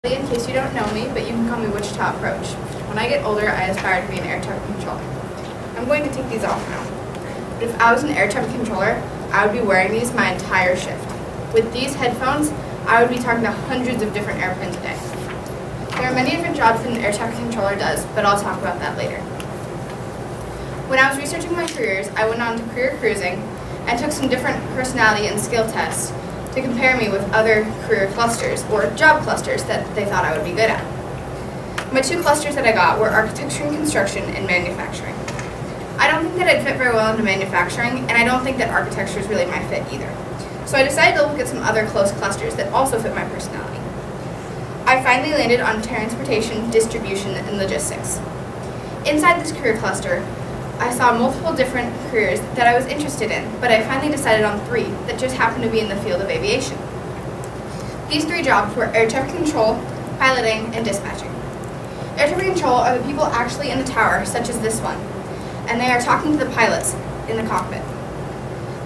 In case you don't know me, but you can call me Wichita Approach. When I get older, I aspire to be an air traffic controller. I'm going to take these off now. But if I was an air traffic controller, I would be wearing these my entire shift. With these headphones, I would be talking to hundreds of different airplanes a day. There are many different jobs that an air traffic controller does, but I'll talk about that later. When I was researching my careers, I went on to career cruising and took some different personality and skill tests to compare me with other career clusters, or job clusters, that they thought I would be good at. My two clusters that I got were architecture and construction and manufacturing. I don't think that I'd fit very well into manufacturing, and I don't think that architecture is really my fit either. So I decided to look at some other close clusters that also fit my personality. I finally landed on transportation, distribution, and logistics. Inside this career cluster, I saw multiple different careers that I was interested in, but I finally decided on three that just happened to be in the field of aviation. These three jobs were air traffic control, piloting, and dispatching. Air traffic control are the people actually in the tower, such as this one, and they are talking to the pilots in the cockpit.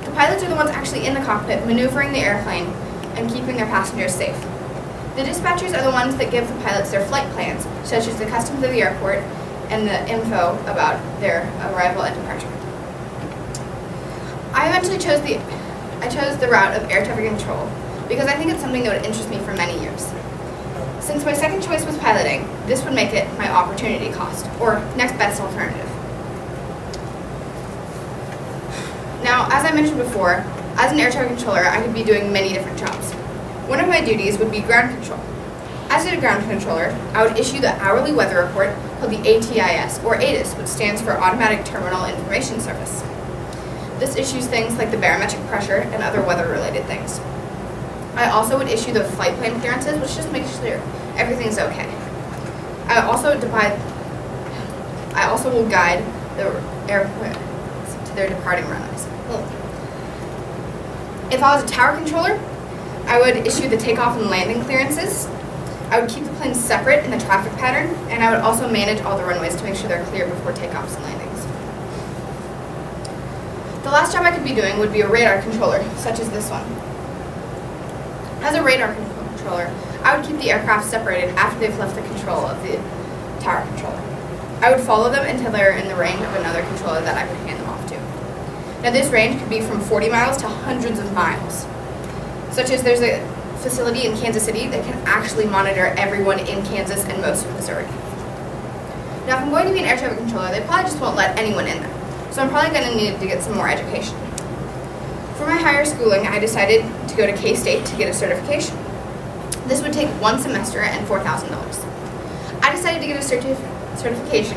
The pilots are the ones actually in the cockpit, maneuvering the airplane and keeping their passengers safe. The dispatchers are the ones that give the pilots their flight plans, such as the customs of the airport and the info about their arrival and departure. I eventually chose the route of air traffic control because I think it's something that would interest me for many years. Since my second choice was piloting, this would make it my opportunity cost, or next best alternative. Now, as I mentioned before, as an air traffic controller, I could be doing many different jobs. One of my duties would be ground control. As a ground controller, I would issue the hourly weather report called the ATIS, or ATIS, which stands for Automatic Terminal Information Service. This issues things like the barometric pressure and other weather-related things. I also would issue the flight plan clearances, which just makes sure everything's okay. I also will guide the airplane to their departing runways. If I was a tower controller, I would issue the takeoff and landing clearances. I would keep the planes separate in the traffic pattern, and I would also manage all the runways to make sure they're clear before takeoffs and landings. The last job I could be doing would be a radar controller, such as this one. As a radar controller, I would keep the aircraft separated after they've left the control of the tower controller. I would follow them until they're in the range of another controller that I could hand them off to. Now this range could be from 40 miles to hundreds of miles, such as there's a facility in Kansas City that can actually monitor everyone in Kansas and most of Missouri. Now, if I'm going to be an air traffic controller, they probably just won't let anyone in there, so I'm probably going to need to get some more education. For my higher schooling, I decided to go to K-State to get a certification. This would take one semester and $4,000. I decided to get a certification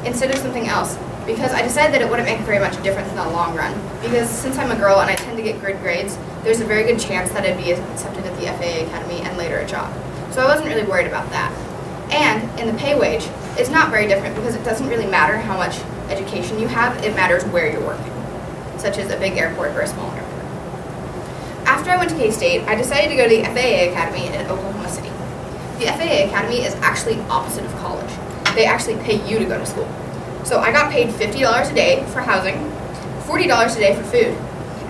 instead of something else because I decided that it wouldn't make very much difference in the long run, because since I'm a girl and I tend to get good grades, there's a very good chance that I'd be accepted at the FAA Academy and later a job. So I wasn't really worried about that. And in the pay wage, it's not very different because it doesn't really matter how much education you have, it matters where you're working, such as a big airport or a small airport. After I went to K-State, I decided to go to the FAA Academy in Oklahoma City. The FAA Academy is actually opposite of college. They actually pay you to go to school. So I got paid $50 a day for housing, $40 a day for food,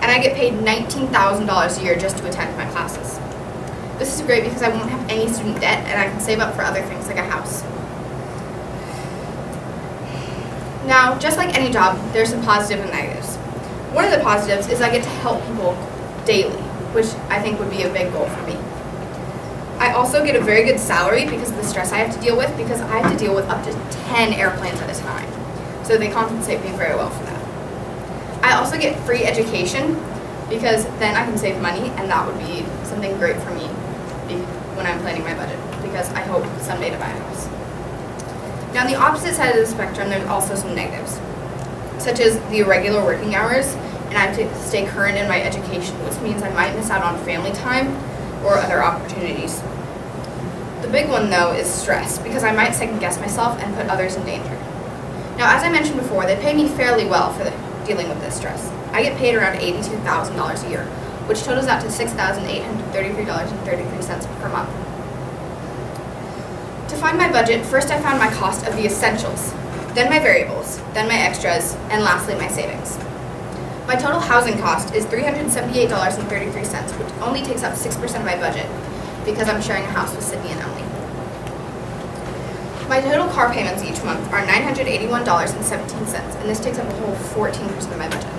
and I get paid $19,000 a year just to attend my classes. This is great because I won't have any student debt and I can save up for other things like a house. Now, just like any job, there's some positives and negatives. One of the positives is I get to help people daily, which I think would be a big goal for me. I also get a very good salary because of the stress I have to deal with, because I have to deal with up to 10 airplanes at a time. So they compensate me very well for that. I also get free education because then I can save money, and that would be something great for me when I'm planning my budget, because I hope someday to buy a house. Now, on the opposite side of the spectrum, there's also some negatives, such as the irregular working hours, and I have to stay current in my education, which means I might miss out on family time or other opportunities. The big one, though, is stress, because I might second-guess myself and put others in danger. Now, as I mentioned before, they pay me fairly well for dealing with this stress. I get paid around $82,000 a year, which totals out to $6,833.33 per month. To find my budget, first I found my cost of the essentials, then my variables, then my extras, and lastly my savings. My total housing cost is $378.33, which only takes up 6% of my budget because I'm sharing a house with Sydney and Ellie. My total car payments each month are $981.17, and this takes up a whole 14% of my budget.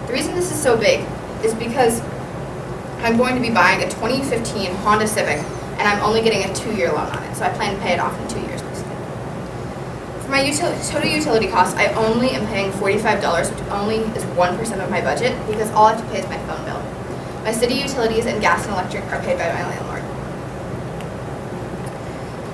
The reason this is so big is because I'm going to be buying a 2015 Honda Civic, and I'm only getting a 2-year loan on it, so I plan to pay it off in 2 years, basically. For my total utility costs, I only am paying $45, which only is 1% of my budget, because all I have to pay is my phone bill. My city utilities and gas and electric are paid by my landlord.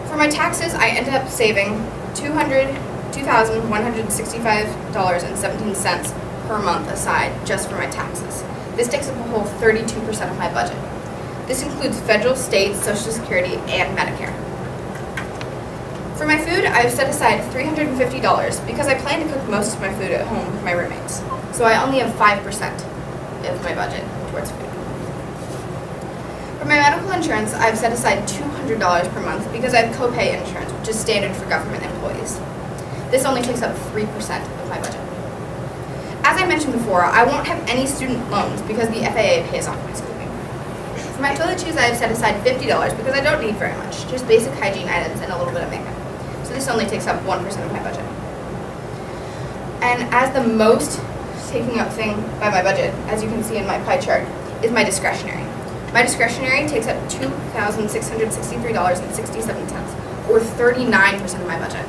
For my taxes, I ended up saving $2,165.17 per month aside just for my taxes. This takes up a whole 32% of my budget. This includes federal, state, Social Security, and Medicare. For my food, I've set aside $350 because I plan to cook most of my food at home with my roommates. So I only have 5% of my budget towards food. For my medical insurance, I've set aside $200 per month because I have copay insurance, which is standard for government employees. This only takes up 3% of my budget. As I mentioned before, I won't have any student loans because the FAA pays off my schooling. For my toiletries, I have set aside $50 because I don't need very much, just basic hygiene items and a little bit of makeup. So this only takes up 1% of my budget. And as the most taking up thing by my budget, as you can see in my pie chart, is my discretionary. My discretionary takes up $2,663.67, or 39% of my budget.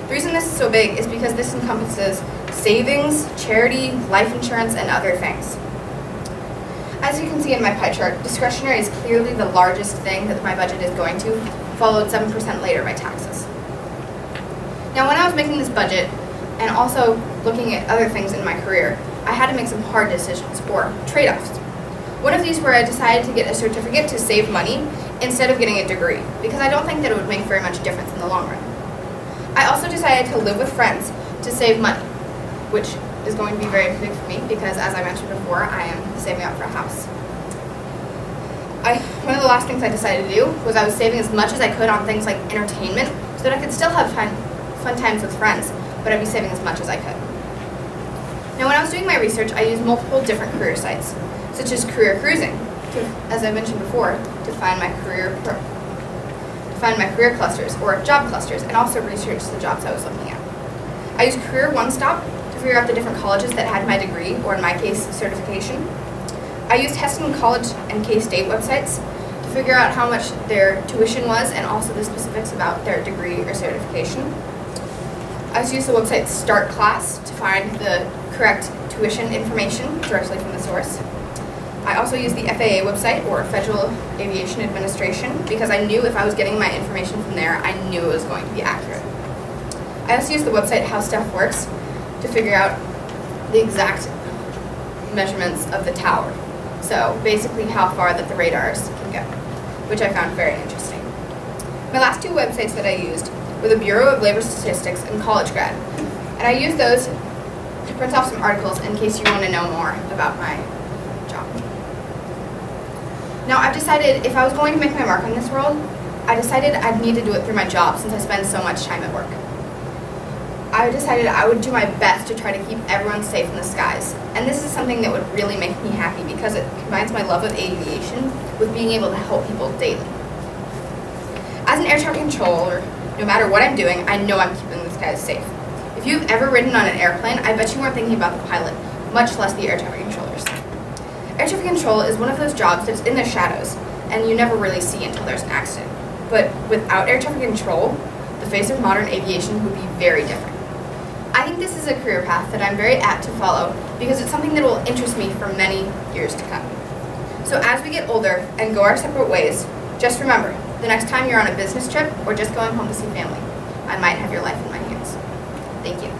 The reason this is so big is because this encompasses savings, charity, life insurance, and other things. As you can see in my pie chart, discretionary is clearly the largest thing that my budget is going to, followed 7% later by taxes. Now, when I was making this budget, and also looking at other things in my career, I had to make some hard decisions, or trade-offs. One of these where I decided to get a certificate to save money instead of getting a degree, because I don't think that it would make very much difference in the long run. I also decided to live with friends to save money, which is going to be very big for me because, as I mentioned before, I am saving up for a house. One of the last things I decided to do was I was saving as much as I could on things like entertainment so that I could still have fun times with friends, but I'd be saving as much as I could. Now, when I was doing my research, I used multiple different career sites, such as career cruising, as I mentioned before, to find my career clusters or job clusters, and also research the jobs I was looking at. I used Career One Stop to figure out the different colleges that had my degree, or in my case, certification. I used Heston College and K-State websites to figure out how much their tuition was and also the specifics about their degree or certification. I also used the website Start Class to find the correct tuition information directly from the source. I also used the FAA website, or Federal Aviation Administration, because I knew if I was getting my information from there, I knew it was going to be accurate. I also used the website How Stuff Works to figure out the exact measurements of the tower. So basically how far that the radars can go, which I found very interesting. My last two websites that I used were the Bureau of Labor Statistics and College Grad, and I used those to print off some articles in case you want to know more about my job. Now, I've decided if I was going to make my mark in this world, I decided I'd need to do it through my job since I spend so much time at work. I decided I would do my best to try to keep everyone safe in the skies, and this is something that would really make me happy because it combines my love of aviation with being able to help people daily. As an air traffic controller, no matter what I'm doing, I know I'm keeping the skies safe. If you've ever ridden on an airplane, I bet you weren't thinking about the pilot, much less the air traffic controllers. Air traffic control is one of those jobs that's in the shadows, and you never really see until there's an accident. But without air traffic control, the face of modern aviation would be very different. I think this is a career path that I'm very apt to follow because it's something that will interest me for many years to come. So as we get older and go our separate ways, just remember, the next time you're on a business trip or just going home to see family, I might have your life in my hands. Thank you.